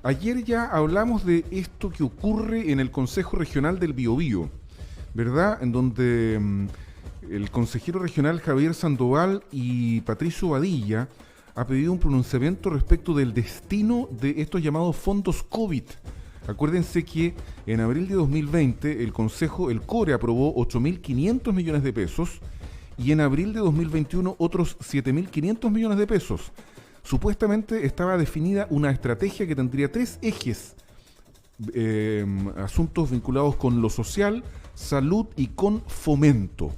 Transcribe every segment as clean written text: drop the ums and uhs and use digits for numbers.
Ayer ya hablamos de esto que ocurre en el Consejo Regional del Biobío, ¿verdad? En donde el consejero regional Javier Sandoval y Patricio Badilla ha pedido un pronunciamiento respecto del destino de estos llamados fondos COVID. Acuérdense que en abril de 2020 el Consejo, el CORE, aprobó 8.500 millones de pesos y en abril de 2021 otros 7.500 millones de pesos. Supuestamente estaba definida una estrategia que tendría tres ejes, asuntos vinculados con lo social, salud y con fomento.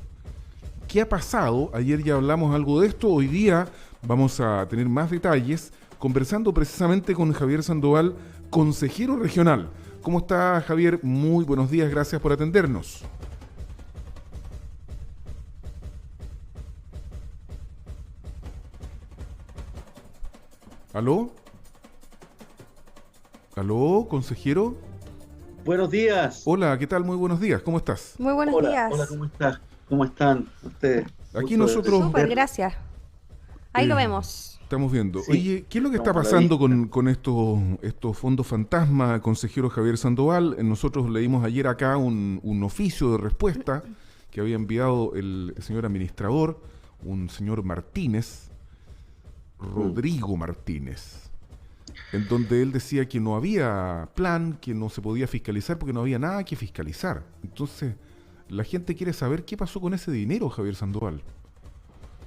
¿Qué ha pasado? Ayer ya hablamos algo de esto, hoy día vamos a tener más detalles, conversando precisamente con Javier Sandoval, consejero regional. ¿Cómo está, Javier? Muy buenos días, gracias por atendernos. ¿Aló? ¿Aló, consejero? Buenos días. Hola, ¿qué tal? Muy buenos días, ¿cómo estás? Muy buenos Hola, días. ¿cómo estás? ¿Cómo están ustedes? Aquí Gusto de nosotros Súper, verlos. gracias. Ahí lo eh, vemos. estamos viendo. Sí, Oye, ¿qué es lo que está estamos a la pasando vista. con estos fondos fantasma, consejero Javier Sandoval? Nosotros leímos ayer acá un oficio de respuesta que había enviado el señor administrador, un señor Martínez, Mm. Rodrigo Martínez, en donde él decía que no había plan, que no se podía fiscalizar porque no había nada que fiscalizar. Entonces, la gente quiere saber qué pasó con ese dinero, Javier Sandoval.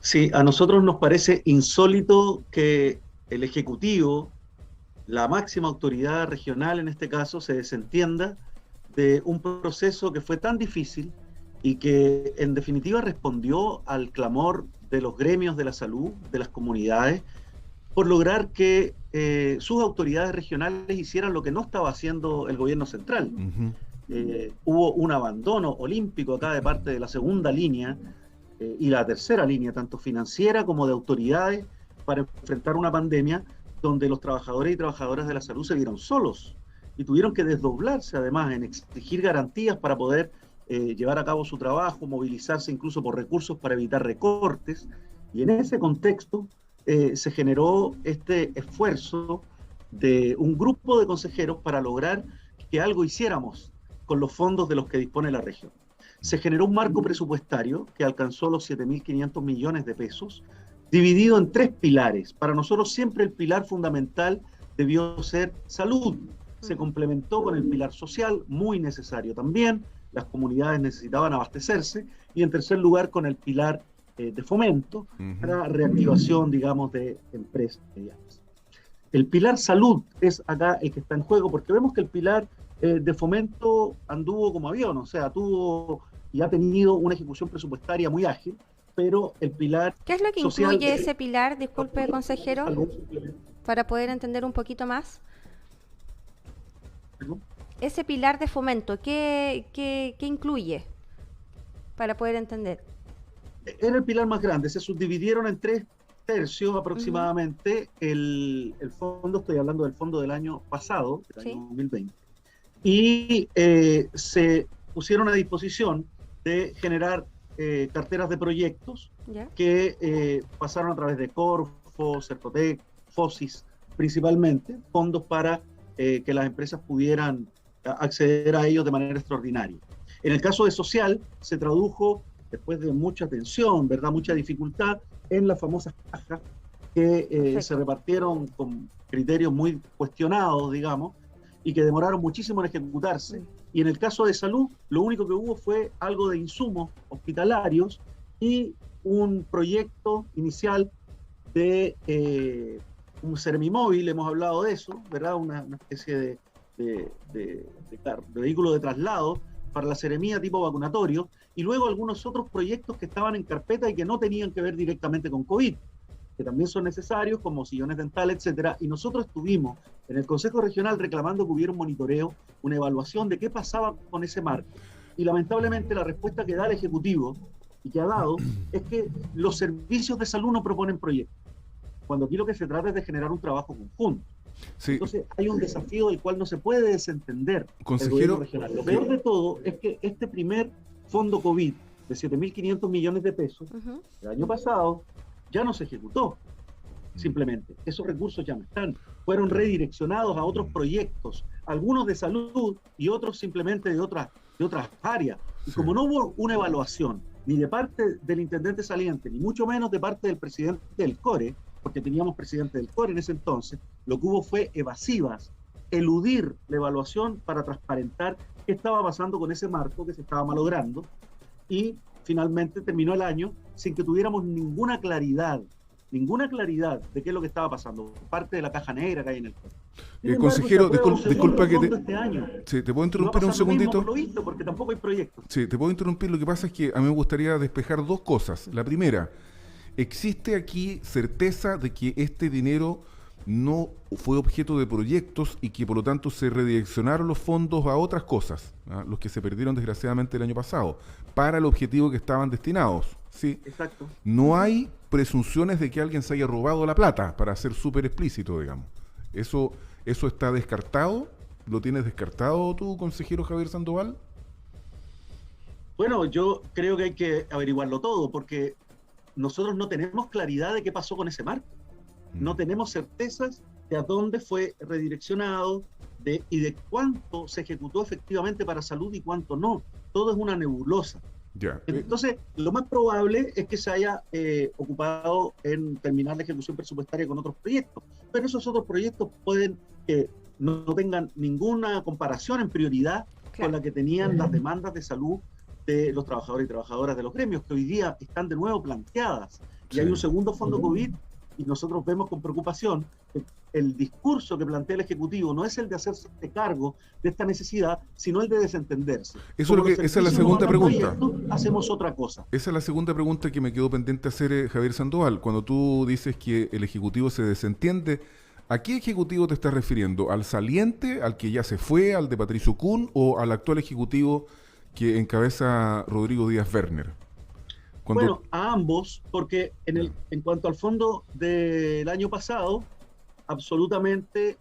Sí, a nosotros nos parece insólito que el Ejecutivo, la máxima autoridad regional en este caso, se desentienda de un proceso que fue tan difícil y que en definitiva respondió al clamor de los gremios de la salud, de las comunidades, por lograr que sus autoridades regionales hicieran lo que no estaba haciendo el gobierno central. Ujú. Hubo un abandono olímpico acá de parte de la segunda línea y la tercera línea, tanto financiera como de autoridades, para enfrentar una pandemia donde los trabajadores y trabajadoras de la salud se vieron solos y tuvieron que desdoblarse además en exigir garantías para poder llevar a cabo su trabajo, movilizarse incluso por recursos para evitar recortes. Y en ese contexto se generó este esfuerzo de un grupo de consejeros para lograr que algo hiciéramos con los fondos de los que dispone la región. Se generó un marco presupuestario que alcanzó los 7.500 millones de pesos, dividido en tres pilares. Para nosotros siempre el pilar fundamental debió ser salud. Se complementó con el pilar social, muy necesario también. Las comunidades necesitaban abastecerse. Y en tercer lugar, con el pilar de fomento para reactivación, digamos, de empresas medianas. El pilar salud es acá el que está en juego, porque vemos que el pilar de fomento anduvo como avión, o sea, tuvo y ha tenido una ejecución presupuestaria muy ágil, pero el pilar ¿Qué es lo que social incluye ese pilar, disculpe, consejero, salud, para poder entender un poquito más? ¿no? Ese pilar de fomento, ¿qué incluye para poder entender? Era el pilar más grande, se subdividieron en tres tercios Ujú. aproximadamente el fondo, estoy hablando del fondo del año pasado, del año Sí. 2020, y se pusieron a disposición de generar carteras de proyectos ¿Ya? que pasaron a través de Corfo, Cercotec, FOSIS, principalmente, fondos para que las empresas pudieran acceder a ellos de manera extraordinaria. En el caso de social, se tradujo, después de mucha tensión, ¿verdad? Mucha dificultad, en las famosas cajas que se Perfecto. repartieron con criterios muy cuestionados, digamos, y que demoraron muchísimo en ejecutarse. Mm. Y en el caso de salud, lo único que hubo fue algo de insumos hospitalarios y un proyecto inicial de un Sermimóvil, hemos hablado de eso, ¿verdad? Una especie de vehículo de traslado para la seremía tipo vacunatorio, y luego algunos otros proyectos que estaban en carpeta y que no tenían que ver directamente con COVID, que también son necesarios, como sillones dentales, etcétera. Y nosotros estuvimos en el Consejo Regional reclamando que hubiera un monitoreo, una evaluación de qué pasaba con ese marco. Y lamentablemente la respuesta que da el Ejecutivo y que ha dado es que los servicios de salud no proponen proyectos, cuando aquí lo que se trata es de generar un trabajo conjunto. Sí, Entonces hay un desafío del cual no se puede desentender el gobierno consejero, regional. Lo peor de todo es que este primer fondo COVID de 7.500 millones de pesos Ujú. el año pasado ya no se ejecutó. simplemente. Esos recursos ya no están. Fueron redireccionados a otros proyectos, algunos de salud y otros simplemente de otras áreas. Y como no hubo una evaluación, ni de parte del intendente saliente, ni mucho menos de parte del presidente del CORE, porque teníamos presidente del CORE en ese entonces, lo que hubo fue evasivas, eludir la evaluación para transparentar qué estaba pasando con ese marco que se estaba malogrando, y finalmente terminó el año sin que tuviéramos ninguna claridad de qué es lo que estaba pasando, parte de la caja negra que hay en el CORE. Consejero, disculpa que este año. Sí, ¿te puedo interrumpir un segundito? Lo visto, porque tampoco hay proyectos. Sí, te puedo interrumpir. Lo que pasa es que a mí me gustaría despejar dos cosas. La primera, ¿existe aquí certeza de que este dinero no fue objeto de proyectos y que por lo tanto se redireccionaron los fondos a otras cosas, los que se perdieron desgraciadamente el año pasado, para el objetivo que estaban destinados? Sí. Exacto. No hay presunciones de que alguien se haya robado la plata, para ser súper explícito, digamos. ¿Eso está descartado? ¿Lo tienes descartado tú, consejero Javier Sandoval? Bueno, yo creo que hay que averiguarlo todo, porque nosotros no tenemos claridad de qué pasó con ese marco. No tenemos certezas de a dónde fue redireccionado y de cuánto se ejecutó efectivamente para salud y cuánto no. Todo es una nebulosa. Ya. Entonces, lo más probable es que se haya ocupado en terminar la ejecución presupuestaria con otros proyectos. Pero esos otros proyectos pueden que no tengan ninguna comparación en prioridad con la que tenían las demandas de salud de los trabajadores y trabajadoras de los gremios, que hoy día están de nuevo planteadas. Y hay un segundo fondo COVID, y nosotros vemos con preocupación que el discurso que plantea el Ejecutivo no es el de hacerse cargo de esta necesidad, sino el de desentenderse. Esa es la segunda pregunta. Hacemos otra cosa. Esa es la segunda pregunta que me quedó pendiente hacer, Javier Sandoval. Cuando tú dices que el Ejecutivo se desentiende, ¿a qué Ejecutivo te estás refiriendo? ¿Al saliente, al que ya se fue, al de Patricio Kuhn, o al actual Ejecutivo que encabeza Rodrigo Díaz Werner? Bueno, a ambos, porque en cuanto al fondo del año pasado, absolutamente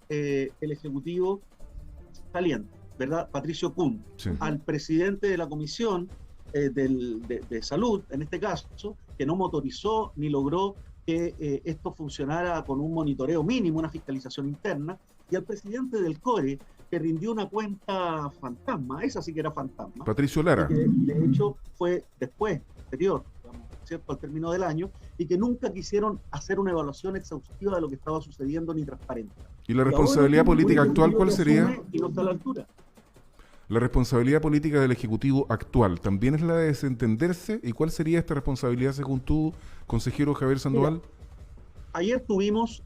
el Ejecutivo saliente, ¿verdad? Patricio Kuhn, sí. Al presidente de la Comisión de Salud, en este caso, que no motorizó ni logró que esto funcionara con un monitoreo mínimo, una fiscalización interna, y al presidente del CORE, que rindió una cuenta fantasma, esa sí que era fantasma. Patricio Lara. Que de hecho fue después, anterior, digamos, ¿cierto?, al término del año, y que nunca quisieron hacer una evaluación exhaustiva de lo que estaba sucediendo ni transparente. ¿Y la responsabilidad política actual cuál sería? Y no está a la altura. La responsabilidad política del Ejecutivo actual, ¿también es la de desentenderse? ¿Y cuál sería esta responsabilidad según tú, consejero Javier Sandoval? Mira, ayer tuvimos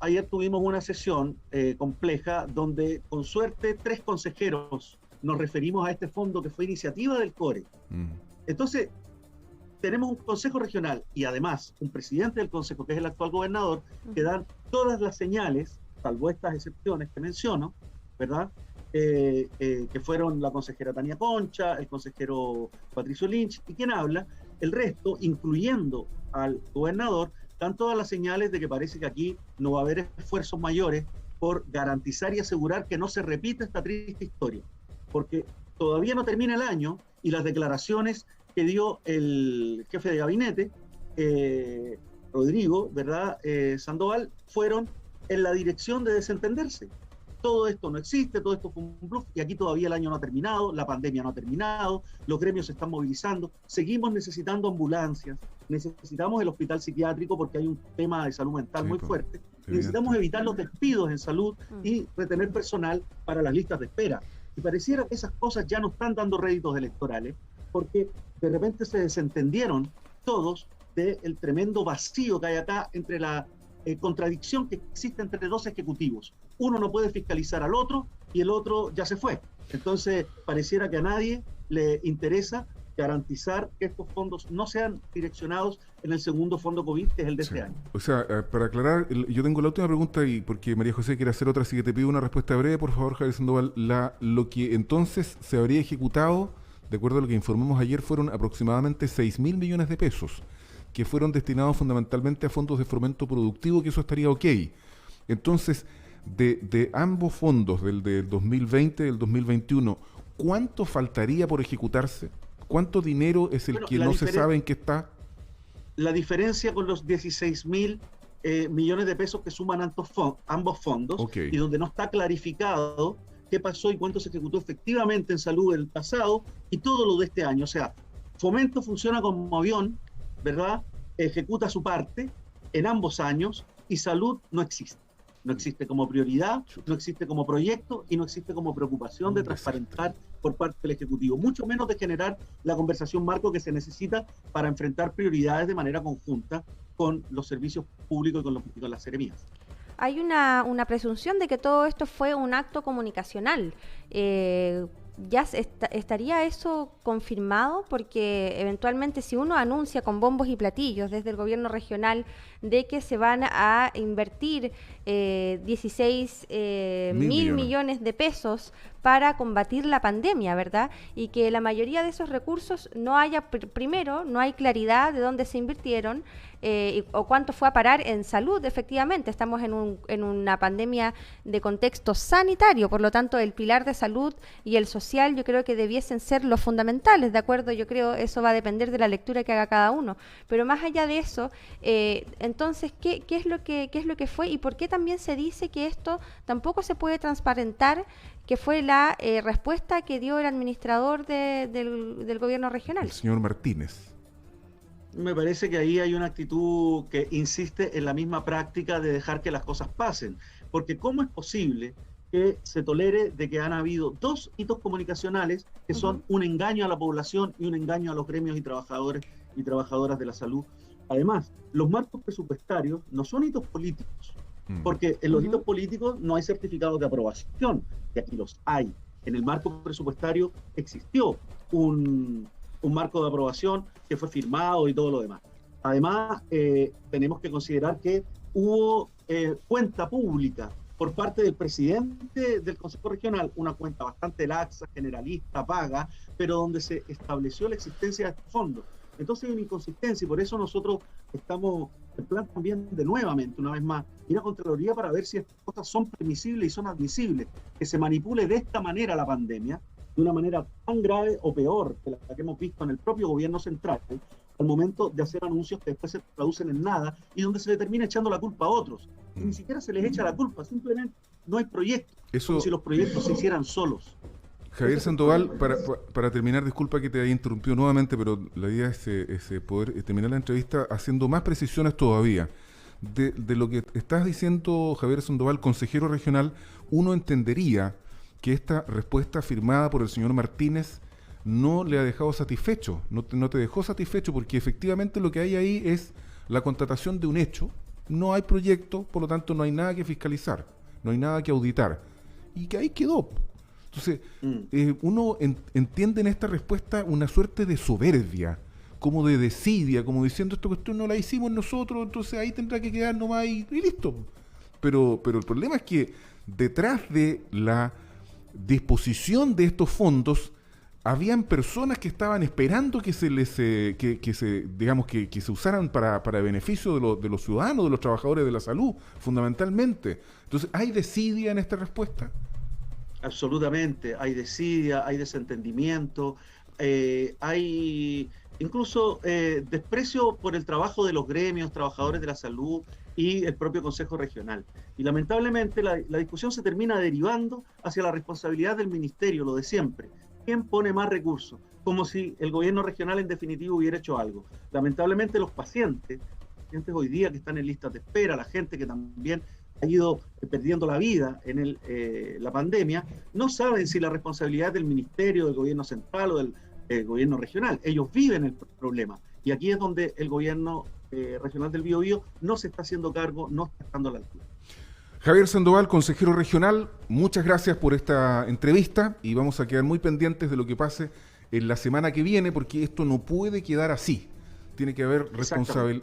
una sesión compleja donde, con suerte, 3 consejeros nos referimos a este fondo que fue iniciativa del CORE. Entonces, tenemos un consejo regional y además un presidente del consejo, que es el actual gobernador, que dan todas las señales, salvo estas excepciones que menciono, ¿verdad? Que fueron la consejera Tania Concha, el consejero Patricio Lynch, y quien habla, el resto, incluyendo al gobernador, dan todas las señales de que parece que aquí no va a haber esfuerzos mayores por garantizar y asegurar que no se repita esta triste historia, porque todavía no termina el año y las declaraciones que dio el jefe de gabinete, Rodrigo, ¿verdad?, Sandoval, fueron en la dirección de desentenderse. Todo esto no existe, todo esto fue un bluff, y aquí todavía el año no ha terminado, la pandemia no ha terminado, los gremios se están movilizando, seguimos necesitando ambulancias, necesitamos el hospital psiquiátrico porque hay un tema de salud mental muy fuerte, necesitamos evitar los despidos en salud y retener personal para las listas de espera. Y pareciera que esas cosas ya no están dando réditos electorales, porque de repente se desentendieron todos del tremendo vacío que hay acá entre la contradicción que existe entre 2 ejecutivos. Uno no puede fiscalizar al otro y el otro ya se fue. Entonces, pareciera que a nadie le interesa garantizar que estos fondos no sean direccionados en el segundo fondo COVID, que es el de este año. O sea, para aclarar, yo tengo la última pregunta, y porque María José quiere hacer otra, así que te pido una respuesta breve, por favor, Javier Sandoval. Lo que entonces se habría ejecutado, de acuerdo a lo que informamos ayer, fueron aproximadamente 6.000 millones de pesos, que fueron destinados fundamentalmente a fondos de fomento productivo, que eso estaría ok. Entonces, de ambos fondos, del 2020 y del 2021, ¿cuánto faltaría por ejecutarse? ¿Cuánto dinero es el que no se sabe en qué está? La diferencia con los 16.000 millones de pesos que suman ambos fondos, Okay. y donde no está clarificado qué pasó y cuánto se ejecutó efectivamente en salud el pasado y todo lo de este año. O sea, Fomento funciona como avión, ¿verdad? Ejecuta su parte en ambos años y salud no existe. No existe como prioridad, no existe como proyecto y no existe como preocupación de transparentar por parte del Ejecutivo, mucho menos de generar la conversación marco que se necesita para enfrentar prioridades de manera conjunta con los servicios públicos y con las seremías. Hay una presunción de que todo esto fue un acto comunicacional. ¿Ya estaría eso confirmado? Porque eventualmente si uno anuncia con bombos y platillos desde el gobierno regional de que se van a invertir 16 mil millones de pesos para combatir la pandemia, ¿verdad? Y que la mayoría de esos recursos no haya, primero, no hay claridad de dónde se invirtieron o cuánto fue a parar en salud, efectivamente. Estamos en una pandemia de contexto sanitario, por lo tanto, el pilar de salud y el social yo creo que debiesen ser los fundamentales, ¿de acuerdo? Yo creo eso va a depender de la lectura que haga cada uno. Pero más allá de eso, entonces, ¿qué es lo que fue y por qué también se dice que esto tampoco se puede transparentar, que fue la respuesta que dio el administrador del gobierno regional? El señor Martínez. Me parece que ahí hay una actitud que insiste en la misma práctica de dejar que las cosas pasen, porque ¿cómo es posible que se tolere de que han habido dos hitos comunicacionales que son un engaño a la población y un engaño a los gremios y trabajadores y trabajadoras de la salud? Además, los marcos presupuestarios no son hitos políticos, porque en los hitos políticos no hay certificados de aprobación, y aquí los hay. En el marco presupuestario existió un marco de aprobación que fue firmado y todo lo demás. Además, tenemos que considerar que hubo cuenta pública por parte del presidente del Consejo Regional, una cuenta bastante laxa, generalista, vaga, pero donde se estableció la existencia de estos fondos. Entonces hay una inconsistencia y por eso nosotros estamos en plan también de nuevamente, una vez más, ir a Contraloría para ver si estas cosas son permisibles y son admisibles, que se manipule de esta manera la pandemia, de una manera tan grave o peor que la que hemos visto en el propio gobierno central, al momento de hacer anuncios que después se traducen en nada y donde se le termina echando la culpa a otros. Y ni siquiera se les echa la culpa, simplemente no hay proyectos, como si los proyectos se hicieran solos. Javier Sandoval, para terminar, disculpa que te haya interrumpido nuevamente, pero la idea es poder terminar la entrevista haciendo más precisiones todavía. De lo que estás diciendo, Javier Sandoval, consejero regional, uno entendería que esta respuesta firmada por el señor Martínez no le ha dejado satisfecho, no te dejó satisfecho, porque efectivamente lo que hay ahí es la constatación de un hecho, no hay proyecto, por lo tanto no hay nada que fiscalizar, no hay nada que auditar, y que ahí quedó. Entonces, uno entiende en esta respuesta una suerte de soberbia, como de desidia, como diciendo, esta cuestión no la hicimos nosotros, entonces ahí tendrá que quedar nomás y listo. Pero el problema es que detrás de la disposición de estos fondos habían personas que estaban esperando que se les que se usaran para beneficio de los ciudadanos, de los trabajadores de la salud, fundamentalmente. Entonces, ¿hay desidia en esta respuesta? Absolutamente, hay desidia, hay desentendimiento, hay incluso desprecio por el trabajo de los gremios, trabajadores de la salud y el propio Consejo Regional. Y lamentablemente la discusión se termina derivando hacia la responsabilidad del ministerio, lo de siempre. ¿Quién pone más recursos? Como si el gobierno regional en definitiva hubiera hecho algo. Lamentablemente los pacientes hoy día que están en listas de espera, la gente que también ha ido perdiendo la vida en la pandemia, no saben si la responsabilidad es del ministerio, del gobierno central o del gobierno regional. Ellos viven el problema. Y aquí es donde el gobierno regional del Biobío no se está haciendo cargo, no está estando a la altura. Javier Sandoval, consejero regional, muchas gracias por esta entrevista y vamos a quedar muy pendientes de lo que pase en la semana que viene, porque esto no puede quedar así. Tiene que haber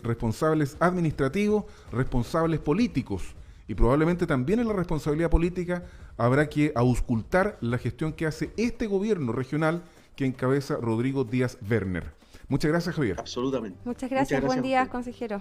responsables administrativos, responsables políticos, y probablemente también en la responsabilidad política habrá que auscultar la gestión que hace este gobierno regional que encabeza Rodrigo Díaz Werner. Muchas gracias, Javier. Absolutamente. Muchas gracias, buen día, consejero.